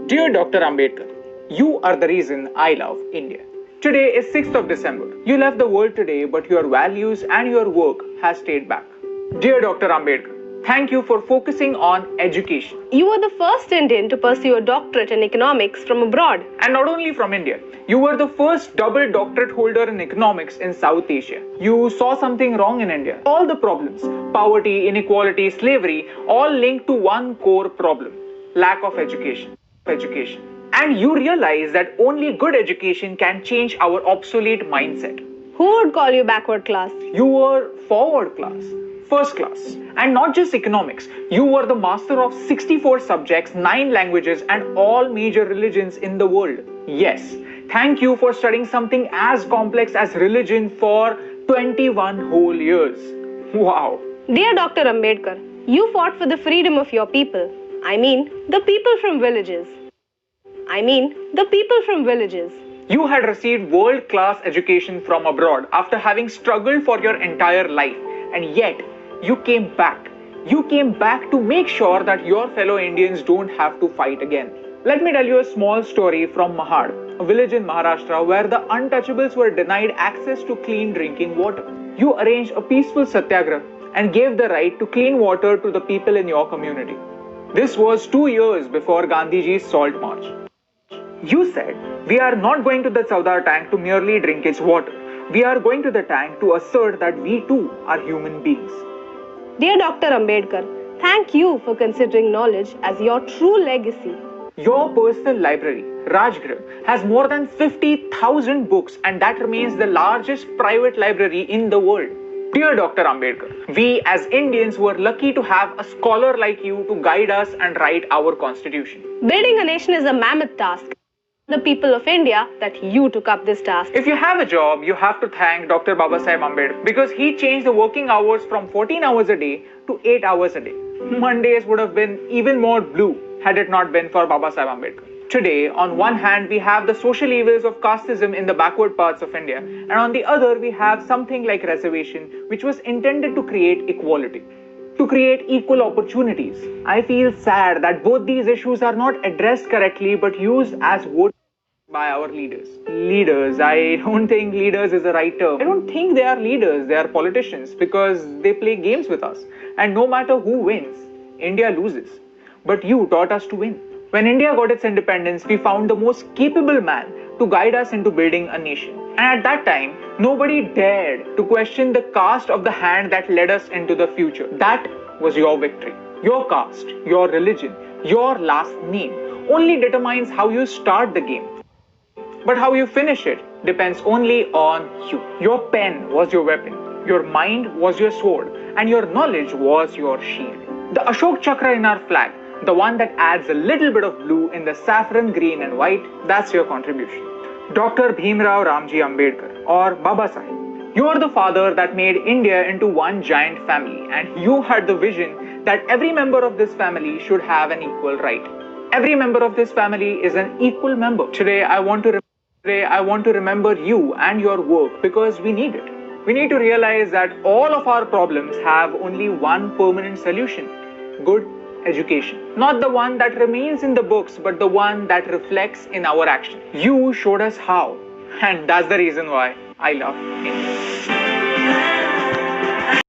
Dear Dr. Ambedkar, you are the reason I love India. Today is 6th of December. You left the world today, but your values and your work has stayed back. Dear Dr. Ambedkar, thank you for focusing on education. You were the first Indian to pursue a doctorate in economics from abroad. And not only from India, you were the first double doctorate holder in economics in South Asia. You saw something wrong in India. All the problems, poverty, inequality, slavery, all linked to one core problem: lack of education. And you realize that only good education can change our obsolete mindset. Who would call you backward class? You were forward class, first class. And not just economics, you were the master of 64 subjects, 9 languages, and all major religions in the world. Yes, thank you for studying something as complex as religion for 21 whole years. Wow. Dear Dr. Ambedkar, you fought for the freedom of your people. I mean, the people from villages. You had received world-class education from abroad after having struggled for your entire life, and yet you came back. You came back to make sure that your fellow Indians don't have to fight again. Let me tell you a small story from Mahad, a village in Maharashtra where the untouchables were denied access to clean drinking water. You arranged a peaceful satyagraha and gave the right to clean water to the people in your community. This was 2 years before Gandhiji's Salt March. You said, we are not going to the Saudar tank to merely drink its water. We are going to the tank to assert that we too are human beings. Dear Dr. Ambedkar, thank you for considering knowledge as your true legacy. Your personal library, Rajgriha, has more than 50,000 books, and that remains the largest private library in the world. Dear Dr. Ambedkar, we as Indians were lucky to have a scholar like you to guide us and write our constitution. Building a nation is a mammoth task. The people of India that you took up this task. If you have a job, you have to thank Dr. Babasaheb Ambedkar because he changed the working hours from 14 hours a day to 8 hours a day. Mondays would have been even more blue had it not been for Babasaheb Ambedkar. Today, on one hand, we have the social evils of casteism in the backward parts of India, and on the other, we have something like reservation, which was intended to create equality, to create equal opportunities. I feel sad that both these issues are not addressed correctly but used as votes by our leaders. Leaders, I don't think leaders is the right term. I don't think they are leaders, they are politicians because they play games with us. And no matter who wins, India loses. But you taught us to win. When India got its independence, we found the most capable man to guide us into building a nation. And at that time, nobody dared to question the caste of the hand that led us into the future. That was your victory. Your caste, your religion, your last name only determines how you start the game. But how you finish it depends only on you. Your pen was your weapon, your mind was your sword, and your knowledge was your shield. The Ashok Chakra in our flag, the one that adds a little bit of blue in the saffron, green and white, that's your contribution. Dr. Bhimrao Ramji Ambedkar, or Baba Sahib. You are the father that made India into one giant family, and you had the vision that every member of this family should have an equal right. Every member of this family is an equal member. Today, I want to remember you and your work because we need it. We need to realize that all of our problems have only one permanent solution: good education. Not the one that remains in the books, but the one that reflects in our action. You showed us how, and that's the reason why I love India.